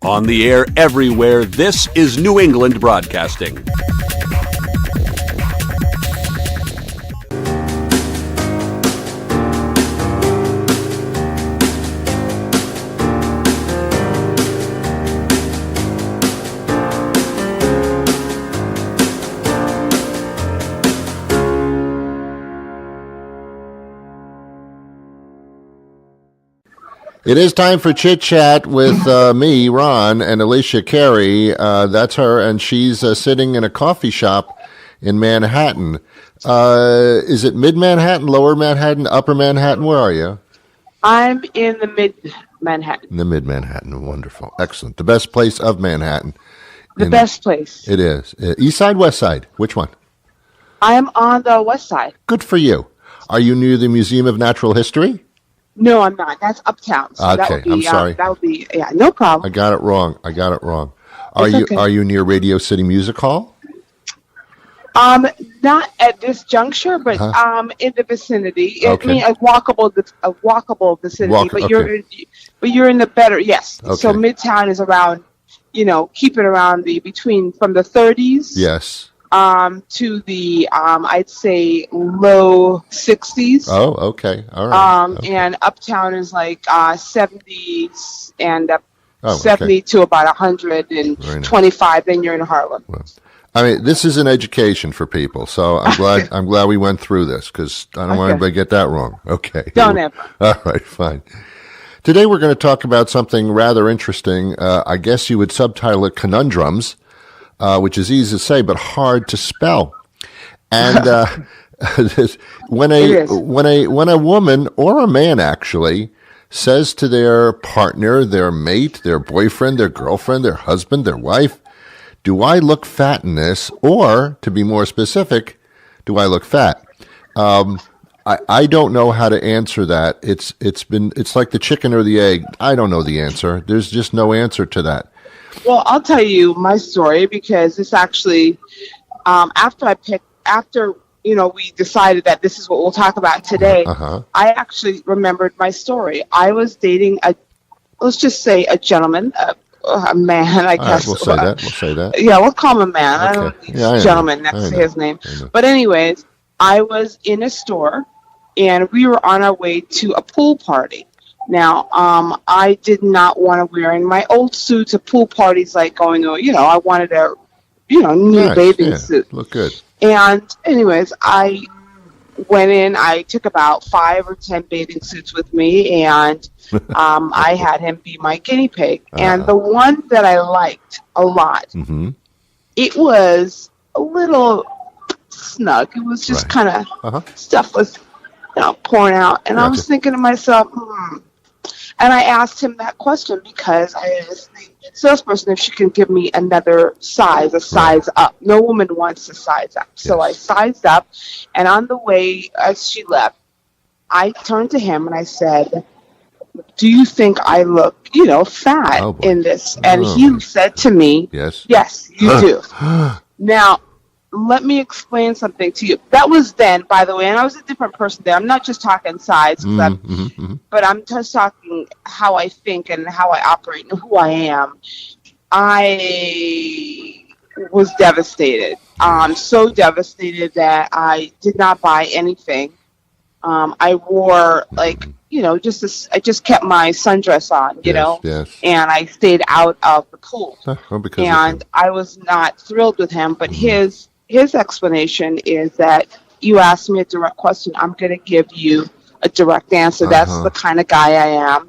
On the air everywhere, this is New England Broadcasting. It is time for Chit Chat with me, Ron, and Elesia Carey. That's her, and she's sitting in a coffee shop in Manhattan. Is it mid-Manhattan, lower Manhattan, upper Manhattan? Where are you? I'm in the mid-Manhattan. In the mid-Manhattan. Wonderful. Excellent. The best place of Manhattan. The best place. It is. East side, west side? Which one? I am on the west side. Good for you. Are you near the Museum of Natural History? No, I'm not. That's uptown. So okay, that would be, I'm sorry. That would be, no problem. I got it wrong. Okay. Are you near Radio City Music Hall? Not at this juncture, but in the vicinity. Okay. I mean, a walkable vicinity. But you're in the better. Yes. Okay. So Midtown is around. Keep it around from the 30s. Yes. To the I'd say low 60s. Oh, okay. All right. Okay. And uptown is like 70s and 70 to about 125. Then you're in Harlem. Well, I mean, this is an education for people, so I'm glad we went through this because I don't want anybody to get that wrong. Okay. Don't ever. All right, fine. Today we're going to talk about something rather interesting. I guess you would subtitle it Conundrums. Which is easy to say but hard to spell. And when a woman or a man actually says to their partner, their mate, their boyfriend, their girlfriend, their husband, their wife, "Do I look fat in this?" Or, to be more specific, "Do I look fat?" I don't know how to answer that. It's like the chicken or the egg. I don't know the answer. There's just no answer to that. Well, I'll tell you my story because it's actually after we decided that this is what we'll talk about today. I actually remembered my story. I was dating let's just say a gentleman, a man, I guess. Right, we'll say that. Yeah, we'll call him a man. Okay. I don't know gentleman next to his name. But anyways, I was in a store and we were on our way to a pool party. Now, I did not want to wear in my old suit to pool parties like going, I wanted a, new bathing suit. Look good. And anyways, I went in, I took about 5 or 10 bathing suits with me, and I had him be my guinea pig. And the one that I liked a lot, it was a little snug. It was just kind of, stuff was, pouring out. And I was thinking to myself, And I asked him that question because I asked the salesperson if she can give me another size, a size up. No woman wants to size up. So I sized up, and on the way as she left, I turned to him and I said, "Do you think I look, fat in this?" And he said to me, "Yes, you do." Now, let me explain something to you. That was then, by the way, and I was a different person then. I'm not just talking size, but I'm just talking how I think and how I operate and who I am. I was devastated. So devastated that I did not buy anything. I wore I just kept my sundress on, and I stayed out of the pool. I was not thrilled with him, but his explanation is that you asked me a direct question, I'm going to give you a direct answer. That's the kind of guy I am.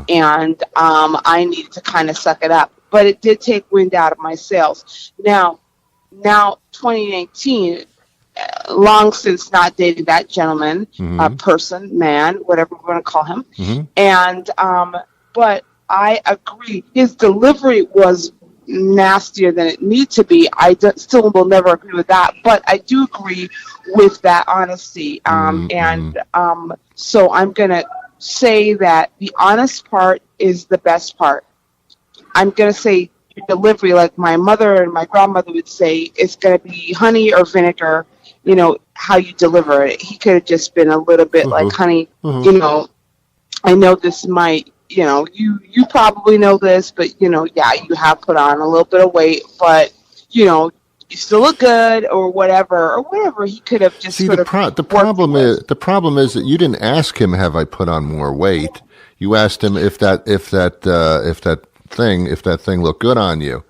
And I needed to kind of suck it up. But it did take wind out of my sails. Now 2018, long since not dated that gentleman, person, man, whatever we want to call him. And but I agree. His delivery was nastier than it needed to be. I still will never agree with that, but I do agree with that honesty. So I'm going to say that the honest part is the best part. I'm going to say your delivery, like my mother and my grandmother would say, it's going to be honey or vinegar, how you deliver it. He could have just been a little bit like, honey, I know this might you probably know this, but yeah, you have put on a little bit of weight, but you still look good, or whatever he could have just See, sort the of problem is that you didn't ask him, have I put on more weight? You asked him if that thing looked good on you.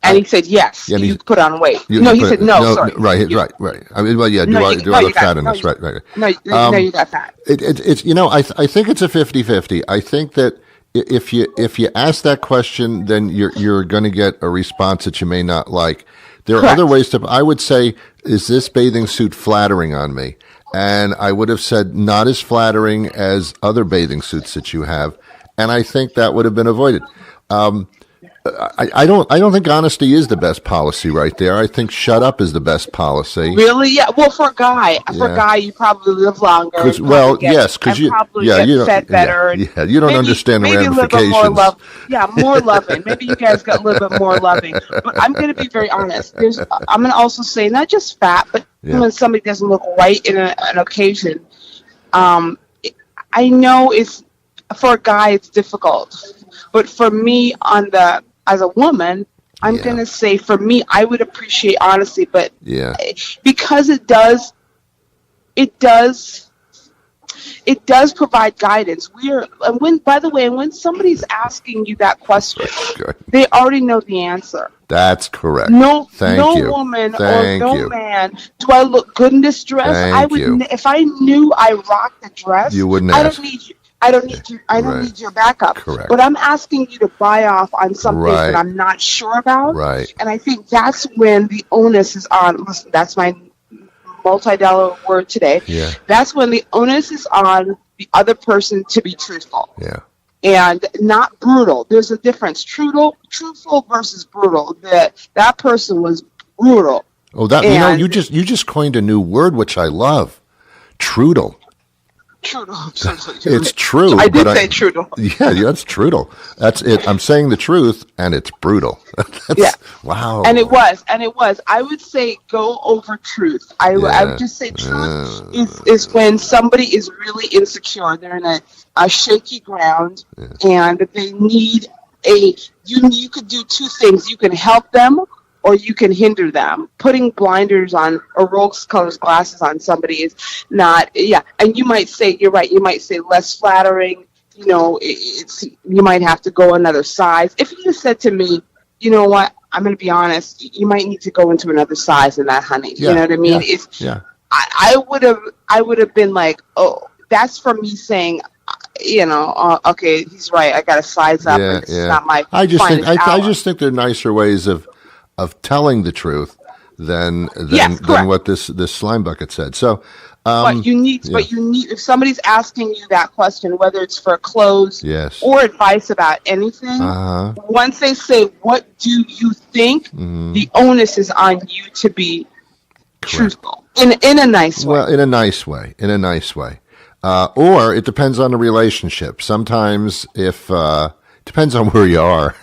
And he said, yes, you put on weight. He said, no, sorry. Right. I mean, well, yeah, do I look fat in this? Right. No, you got fat. It's I think it's a 50-50. I think that if you ask that question, then you're going to get a response that you may not like. There are other ways I would say, is this bathing suit flattering on me? And I would have said, not as flattering as other bathing suits that you have. And I think that would have been avoided. I don't think honesty is the best policy right there. I think shut up is the best policy. Really? Yeah. Well, for a guy, you probably live longer. Because you get fed better. Yeah, you don't understand the ramifications. More loving. Maybe you guys got a little bit more loving. But I'm going to be very honest. I'm going to also say not just fat, but when somebody doesn't look right in an occasion, I know for a guy it's difficult, but for me as a woman, I'm going to say, for me, I would appreciate honesty, but because it does provide guidance. By the way, when somebody's asking you that question, they already know the answer. That's correct. No woman or no man. Do I look good in this dress? If I knew I rocked the dress, you wouldn't I don't need you. I don't need your backup. Correct. But I'm asking you to buy off on something that I'm not sure about. Right. And I think that's when the onus is on. Listen, that's my multi-dollar word today. Yeah. That's when the onus is on the other person to be truthful. Yeah. And not brutal. There's a difference. Truthful versus brutal. That person was brutal. Oh, you just coined a new word which I love. Trudel. It's true. I did say trudel. Yeah, that's trudel. That's it. I'm saying the truth, and it's brutal. Wow. And it was. I would say go over truth. I would just say truth is when somebody is really insecure. They're in a shaky ground, and they need you could do two things. You can help them, or you can hinder them. Putting blinders on or rose-colored glasses on somebody is not, And you might say, you're right, you might say less flattering, you might have to go another size. If you just said to me, you know what, I'm going to be honest, you might need to go into another size in that, honey. You know what I mean? I would have been like, oh, that's for me saying, okay, he's right, I got to size up. It's not my I just think there are nicer ways of telling the truth than what this slime bucket said. So, but you need if somebody's asking you that question, whether it's for clothes or advice about anything, once they say, "What do you think?" the onus is on you to be truthful in a nice way. Well, in a nice way. Or it depends on the relationship. Sometimes depends on where you are.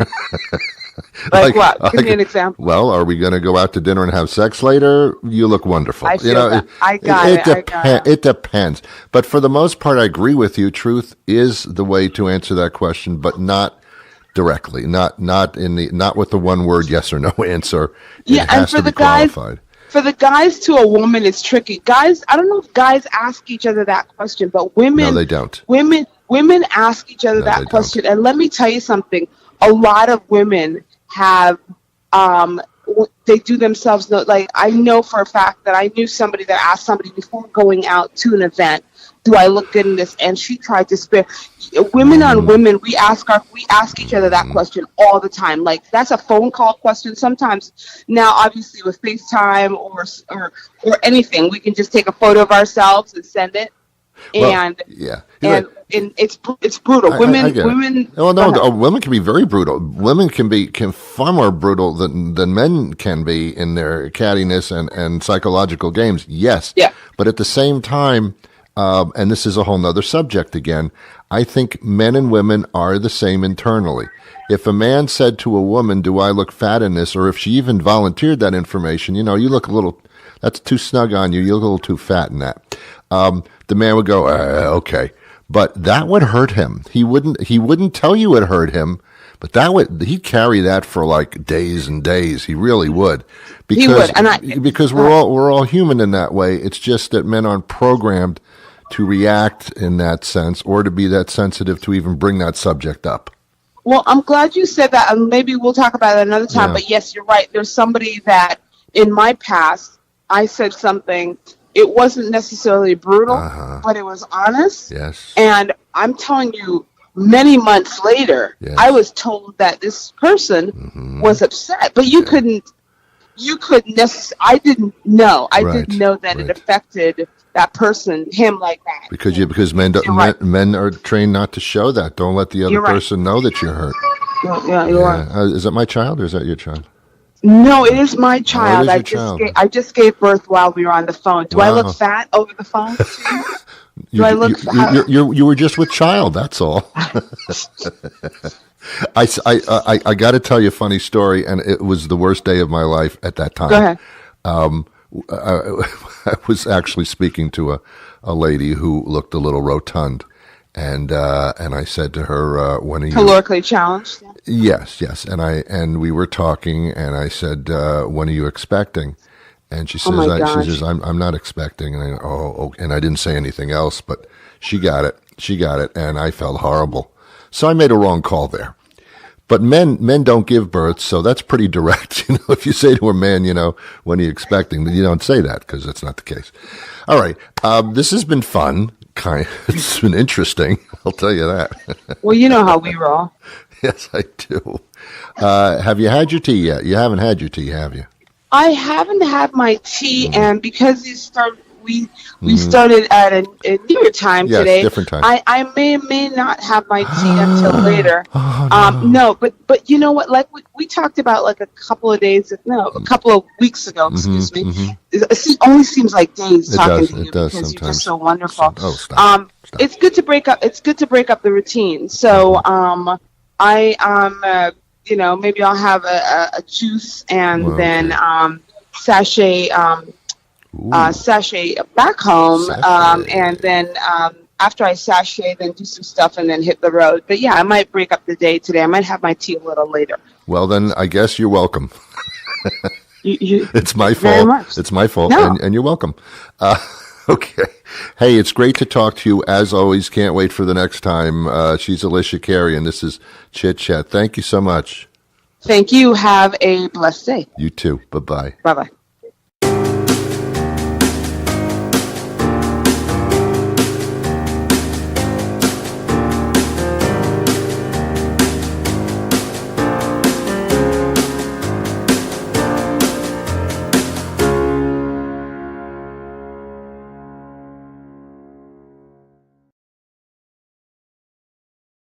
Like what? Give me an example. Well, are we going to go out to dinner and have sex later? You look wonderful. I feel that. I got it. It depends. But for the most part, I agree with you. Truth is the way to answer that question, but not directly. Not with the one word yes or no answer. It has to be qualified. For the guys to a woman, it's tricky. Guys, I don't know if guys ask each other that question, but women. No, they don't. Women ask each other that question, and let me tell you something. A lot of women have, they do themselves, like I know for a fact that I knew somebody that asked somebody before going out to an event, do I look good in this? And she tried to spare. Women on women, we ask each other that question all the time. Like that's a phone call question. Sometimes now, obviously with FaceTime or anything, we can just take a photo of ourselves and send it. And it's brutal. Women. Oh no, women can be very brutal. Women can far more brutal than men can be in their cattiness and psychological games. Yes. Yeah. But at the same time, and this is a whole nother subject again, I think men and women are the same internally. If a man said to a woman, "Do I look fat in this?" or if she even volunteered that information, you look a little. That's too snug on you. You look a little too fat in that. The man would go, okay. but that would hurt him. He wouldn't tell you it hurt him, but he'd carry that for like days and days. He really would. Because, he would. Because we're all human in that way. It's just that men aren't programmed to react in that sense or to be that sensitive to even bring that subject up. Well, I'm glad you said that, and maybe we'll talk about it another time. Yeah. But yes, you're right. There's somebody that in my past, I said something. It wasn't necessarily brutal, but it was honest. Yes. And I'm telling you, many months later, Yes. I was told that this person was upset, but you couldn't necessarily. I didn't know. I didn't know that it affected that person, him, like that. Because men are trained not to show that. Don't let the other person know that you're hurt. You're right. Is that my child or is that your child? No, it is my child. Oh, it is your child. I just gave birth while we were on the phone. Do I look fat over the phone? Do I look fat? You were just with child. That's all. I got to tell you a funny story, and it was the worst day of my life at that time. Go ahead. I was actually speaking to a lady who looked a little rotund, and I said to her, "When are you calorically challenged?" Yes, and we were talking, and I said, "When are you expecting?" And she says, "She says I'm not expecting." And I and I didn't say anything else, but she got it, and I felt horrible. So I made a wrong call there. But men don't give birth, so that's pretty direct. If you say to a man, when are you expecting, you don't say that because that's not the case. All right, this has been fun. It's been interesting. I'll tell you that. Well, you know how we roll. Yes, I do. Have you had your tea yet? You haven't had your tea, have you? I haven't had my tea, and because we started at a newer time today. Different time. I may not have my tea until later. No, but you know what? Like we talked about like a couple of weeks ago. Excuse me. It only seems like days talking to you because sometimes. you're just so wonderful. Stop. It's good to break up. It's good to break up the routine. So maybe I'll have a juice and then sachet back home, and then after I sachet, then do some stuff and then hit the road. But yeah, I might break up the day today. I might have my tea a little later. Well, then I guess you're welcome. It's my fault. Very much. It's my fault, No. and you're welcome. Okay. Hey, it's great to talk to you. As always, can't wait for the next time. She's Elesia Carey, and this is Chit Chat. Thank you so much. Thank you. Have a blessed day. You too. Bye-bye. Bye-bye.